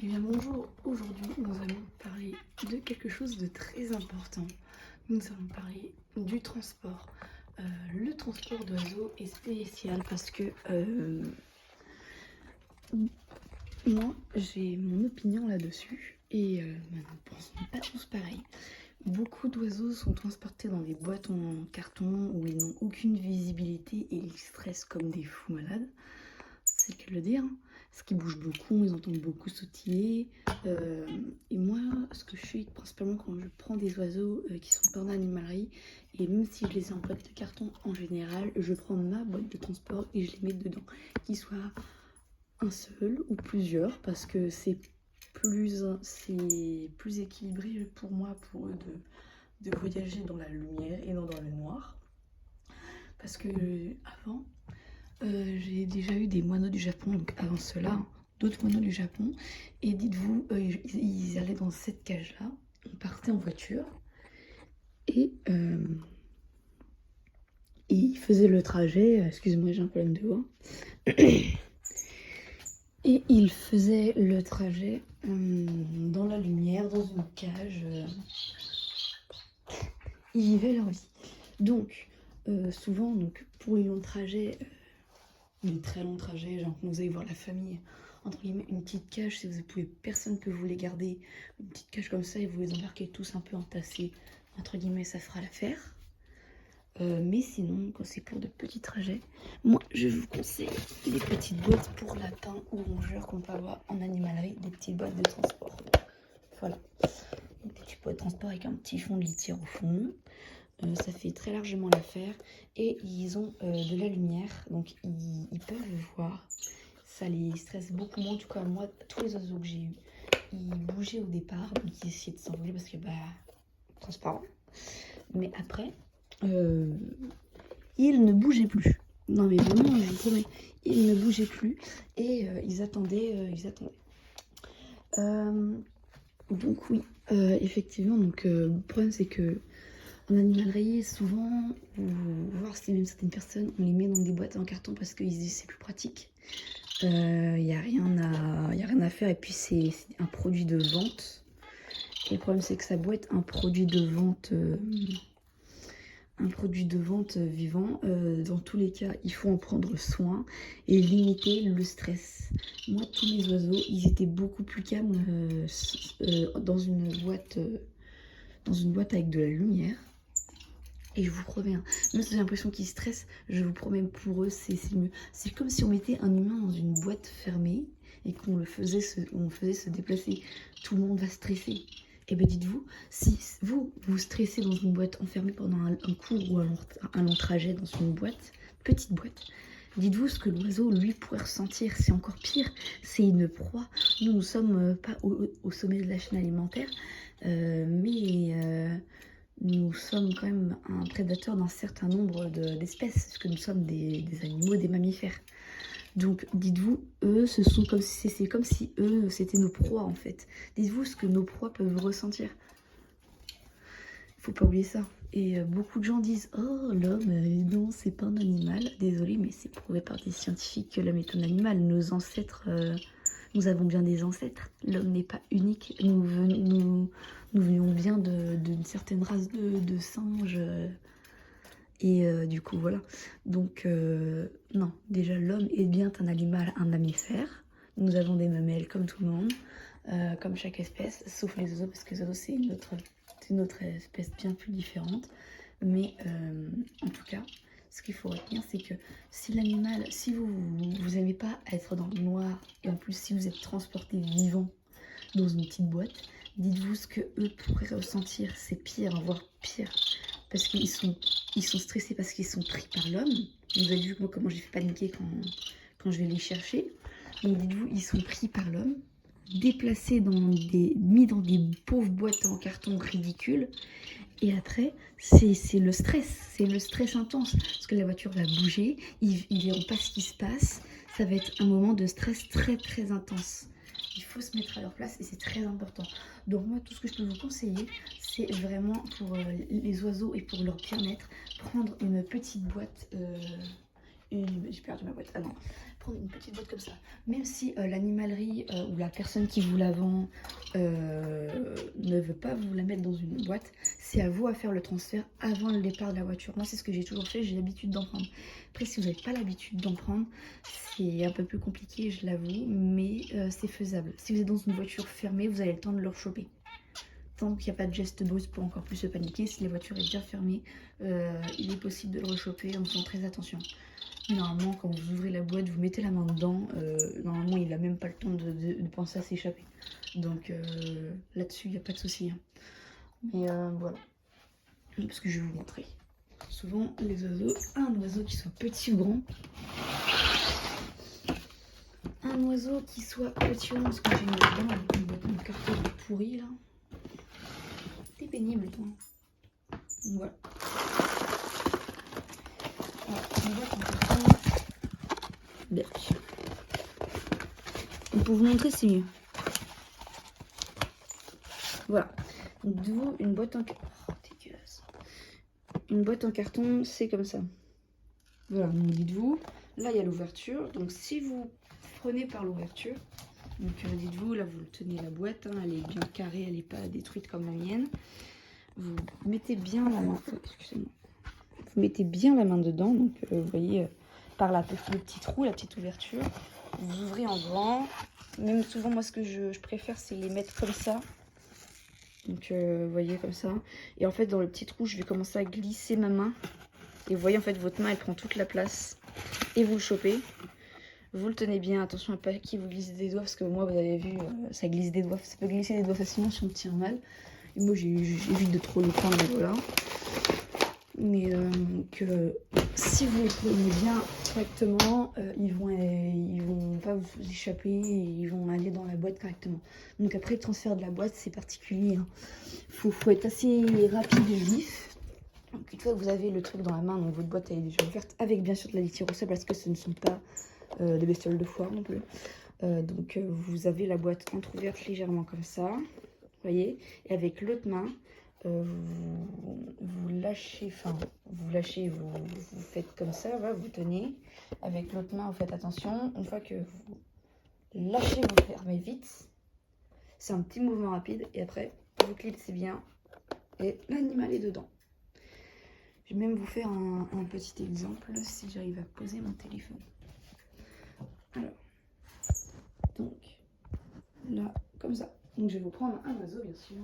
Eh bien bonjour, aujourd'hui nous allons parler de quelque chose de très important. Nous allons parler du transport. Le transport d'oiseaux est spécial parce que moi j'ai mon opinion là-dessus et nous ne pensons pas tous pareil. Beaucoup d'oiseaux sont transportés dans des boîtes en carton où ils n'ont aucune visibilité et ils stressent comme des fous malades. C'est le cas de le dire, hein. Parce qu'ils bougent beaucoup, ils entendent beaucoup sautiller. Et moi, ce que je fais principalement quand je prends des oiseaux qui sont pas en animalerie, et même si je les ai en boîte de carton en général, je prends ma boîte de transport et je les mets dedans. Qu'ils soient un seul ou plusieurs, parce que c'est plus équilibré pour moi, pour eux, de voyager dans la lumière et non dans le noir. Parce que avant, j'ai déjà eu des moineaux du Japon, donc avant cela, hein, d'autres moineaux du Japon. Et dites-vous, ils allaient dans cette cage-là, on partait en voiture, et ils faisaient le trajet, excusez-moi j'ai un problème de voix, et ils faisaient le trajet dans la lumière, dans une cage, ils vivaient leur vie. Donc, souvent, donc, pour les longs trajets, des très longs trajets, genre quand vous allez voir la famille, entre guillemets, une petite cage, si vous pouvez, personne ne peut vous les garder, une petite cage comme ça et vous les embarquez tous un peu entassés, entre guillemets, ça fera l'affaire. Mais sinon, quand c'est pour de petits trajets, moi je vous conseille les petites boîtes pour lapins ou rongeurs qu'on peut avoir en animalerie, des petites boîtes de transport. Voilà, des petites boîtes de transport avec un petit fond de litière au fond. Ça fait très largement l'affaire et ils ont de la lumière, donc ils peuvent voir. Ça les stresse beaucoup moins. En tout cas, moi, tous les oiseaux que j'ai eus, ils bougeaient au départ, donc ils essayaient de s'envoler parce que, transparent. Mais après, ils ne bougeaient plus. Non, mais vraiment, je vous promets, ils ne bougeaient plus et ils attendaient. Donc, oui, effectivement, donc, le problème, c'est que en animalerie, souvent, voire c'est même certaines personnes, on les met dans des boîtes en carton parce qu'ils se disent c'est plus pratique. Il n'y a rien à faire et puis c'est un produit de vente. Et le problème c'est que ça doit être un produit de vente, vivant. Dans tous les cas, il faut en prendre soin et limiter le stress. Moi, tous mes oiseaux, ils étaient beaucoup plus calmes dans une boîte avec de la lumière. Et je vous promets, hein, même si j'ai l'impression qu'ils stressent, je vous promets, pour eux, c'est mieux. C'est comme si on mettait un humain dans une boîte fermée et qu'on faisait se déplacer. Tout le monde va stresser. Et bien dites-vous, si vous stressez dans une boîte enfermée pendant un court ou un long trajet dans une boîte, petite boîte, dites-vous ce que l'oiseau, lui, pourrait ressentir. C'est encore pire, c'est une proie. Nous sommes pas au sommet de la chaîne alimentaire, mais nous sommes quand même un prédateur d'un certain nombre d'espèces, parce que nous sommes des animaux, des mammifères. Donc dites-vous, eux, c'est comme si eux, c'était nos proies en fait. Dites-vous ce que nos proies peuvent ressentir. Faut pas oublier ça. Et beaucoup de gens disent oh l'homme, non c'est pas un animal. Désolé, mais c'est prouvé par des scientifiques que l'homme est un animal. Nos ancêtres, nous avons bien des ancêtres. L'homme n'est pas unique. Nous venions bien d'une certaine race de singes. Et du coup voilà. Donc non, déjà l'homme est bien un animal, un mammifère. Nous avons des mamelles comme tout le monde, comme chaque espèce, sauf les oiseaux parce que les oiseaux c'est une autre espèce bien plus différente. Mais en tout cas, ce qu'il faut retenir, c'est que si l'animal, si vous aimez pas être dans le noir, et en plus si vous êtes transporté vivant dans une petite boîte, dites-vous ce que eux pourraient ressentir, c'est pire, voire pire, parce qu'ils sont stressés parce qu'ils sont pris par l'homme. Vous avez vu moi comment j'ai fait paniquer quand je vais les chercher. Donc dites-vous, ils sont pris par l'homme, déplacés mis dans des pauvres boîtes en carton ridicules. Et après, c'est le stress intense. Parce que la voiture va bouger, ils verront pas ce qui se passe. Ça va être un moment de stress très très intense. Il faut se mettre à leur place et c'est très important. Donc moi, tout ce que je peux vous conseiller, c'est vraiment pour les oiseaux et pour leur bien-être, prendre une petite boîte. J'ai perdu ma boîte. Ah non. prendre une petite boîte comme ça. Même si l'animalerie ou la personne qui vous la vend ne veut pas vous la mettre dans une boîte, c'est à vous à faire le transfert avant le départ de la voiture. Moi, c'est ce que j'ai toujours fait, j'ai l'habitude d'en prendre. Après, si vous n'avez pas l'habitude d'en prendre, c'est un peu plus compliqué, je l'avoue, mais c'est faisable. Si vous êtes dans une voiture fermée, vous avez le temps de le rechoper. Tant qu'il n'y a pas de geste brusque pour encore plus se paniquer, si la voiture est bien fermée, il est possible de le rechoper en faisant très attention. Normalement, quand vous ouvrez la boîte, vous mettez la main dedans, normalement il n'a même pas le temps de penser à s'échapper. Donc là-dessus, il n'y a pas de souci. Hein. Mais voilà, parce que je vais vous montrer. Souvent, les oiseaux, un oiseau qui soit petit ou grand, un oiseau qui soit petit ou grand, parce que j'ai mis dedans avec une boîte de carton pourri là. T'es pénible toi. Donc voilà. Alors, on va comprendre. Pour vous montrer, c'est mieux. Voilà. D'où une boîte en carton. Oh, dégueulasse. Une boîte en carton, c'est comme ça. Voilà, donc dites-vous, là il y a l'ouverture. Donc si vous prenez par l'ouverture, donc dites-vous, là vous tenez la boîte, hein, elle est bien carrée, elle n'est pas détruite comme la mienne. Vous mettez bien la main, excusez-moi. Vous mettez bien la main dedans, donc vous voyez par le petit trou, la petite ouverture. Vous ouvrez en grand. Même souvent, moi, ce que je préfère, c'est les mettre comme ça. Donc, vous voyez, comme ça. Et en fait, dans le petit trou, je vais commencer à glisser ma main. Et vous voyez, en fait, votre main, elle prend toute la place. Et vous le chopez. Vous le tenez bien. Attention à pas qu'il vous glisse des doigts, parce que moi, vous avez vu, ça glisse des doigts. Ça peut glisser des doigts facilement si on tire mal. Et moi, j'évite de trop le prendre, voilà. Mais que si vous les prenez bien correctement, ils vont pas vous échapper et ils vont aller dans la boîte correctement. Donc après le transfert de la boîte, c'est particulier. Hein. Faut être assez rapide et vif. Donc une fois que vous avez le truc dans la main, donc votre boîte elle est déjà ouverte, avec bien sûr de la litière au sol parce que ce ne sont pas des bestioles de foire non plus. Donc vous avez la boîte entrouverte légèrement comme ça, vous voyez, et avec l'autre main, vous lâchez, vous faites comme ça, voilà, vous tenez. Avec l'autre main, vous faites attention. Une fois que vous lâchez, vous fermez vite. C'est un petit mouvement rapide. Et après, vous clipsez bien. Et l'animal est dedans. Je vais même vous faire un petit exemple si j'arrive à poser mon téléphone. Alors, donc, là, comme ça. Donc, je vais vous prendre un oiseau, bien sûr.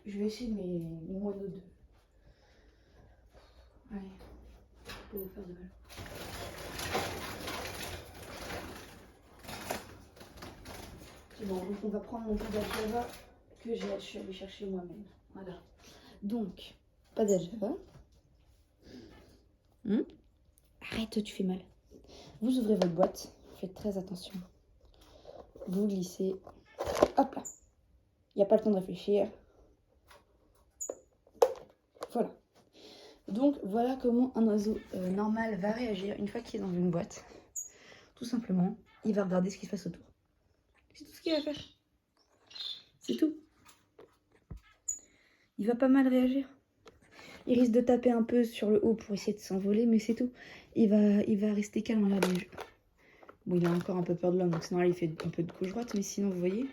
Je vais essayer de mes moineaux de... Allez, pour vous faire de mal. Bon, donc on va prendre mon Padajava que je suis allée chercher moi-même. Voilà. Donc, Padajava. Arrête, tu fais mal. Vous ouvrez votre boîte, faites très attention. Vous glissez. Hop là. Il n'y a pas le temps de réfléchir. Voilà. Donc voilà comment un oiseau normal va réagir une fois qu'il est dans une boîte. Tout simplement, il va regarder ce qui se passe autour. C'est tout ce qu'il va faire. C'est tout. Il va pas mal réagir. Il risque de taper un peu sur le haut pour essayer de s'envoler, mais c'est tout. Il va rester calme à la jeu. Bon, il a encore un peu peur de l'homme, donc c'est normal, il fait un peu de gauche-droite, mais sinon, vous voyez,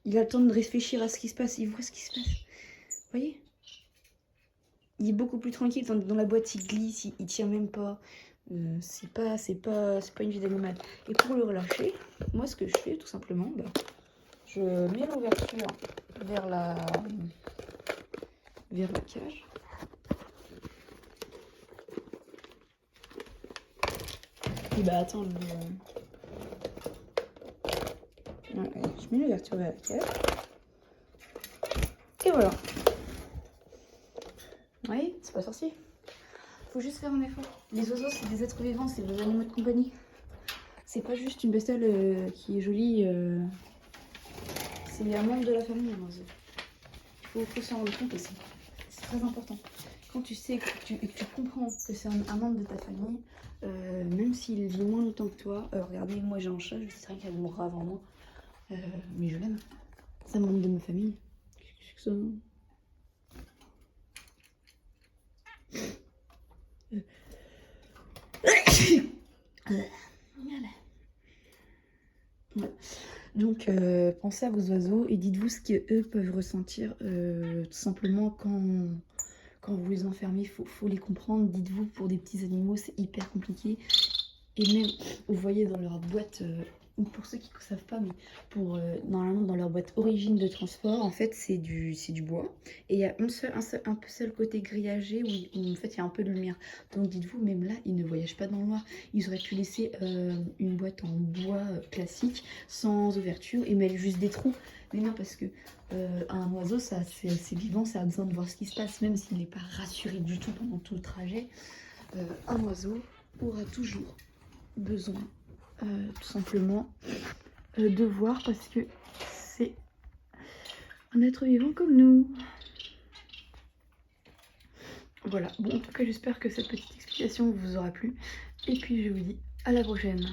il a le temps de réfléchir à ce qui se passe, il voit ce qui se passe. Vous voyez? Il est beaucoup plus tranquille, tandis que dans la boîte, il glisse, il tient même pas. C'est pas une vie d'animal. Et pour le relâcher, moi, ce que je fais, tout simplement, bah, je mets l'ouverture vers la cage. Et bah attends, je mets l'ouverture vers la cage. Et voilà. Oui, c'est pas sorcier. Faut juste faire un effort. Les oiseaux, c'est des êtres vivants, c'est des animaux de compagnie. C'est pas juste une bestiole qui est jolie. C'est un membre de la famille, un oiseau. Il faut s'en rendre compte aussi. C'est très important. Quand tu sais que tu comprends que c'est un membre de ta famille, même s'il vit moins longtemps que toi, regardez, moi j'ai un chat, je sais qu'elle mourra avant moi, mais je l'aime. C'est un membre de ma famille. Qu'est-ce que c'est que Voilà. Ouais. Donc pensez à vos oiseaux et dites-vous ce qu'eux peuvent ressentir tout simplement quand vous les enfermez, faut les comprendre. Dites-vous, pour des petits animaux, c'est hyper compliqué. Et même, vous voyez dans leur boîte, pour ceux qui ne savent pas, mais normalement dans leur boîte origine de transport, en fait c'est du bois. Et il y a un seul côté grillagé où en fait il y a un peu de lumière. Donc dites-vous, même là, ils ne voyagent pas dans le noir. Ils auraient pu laisser une boîte en bois classique, sans ouverture, et mettre juste des trous. Mais non, parce que un oiseau, c'est vivant, ça a besoin de voir ce qui se passe, même s'il n'est pas rassuré du tout pendant tout le trajet. Un oiseau aura toujours besoin tout simplement de voir, parce que c'est un être vivant comme nous. Voilà, bon, en tout cas j'espère que cette petite explication vous aura plu, et puis je vous dis à la prochaine.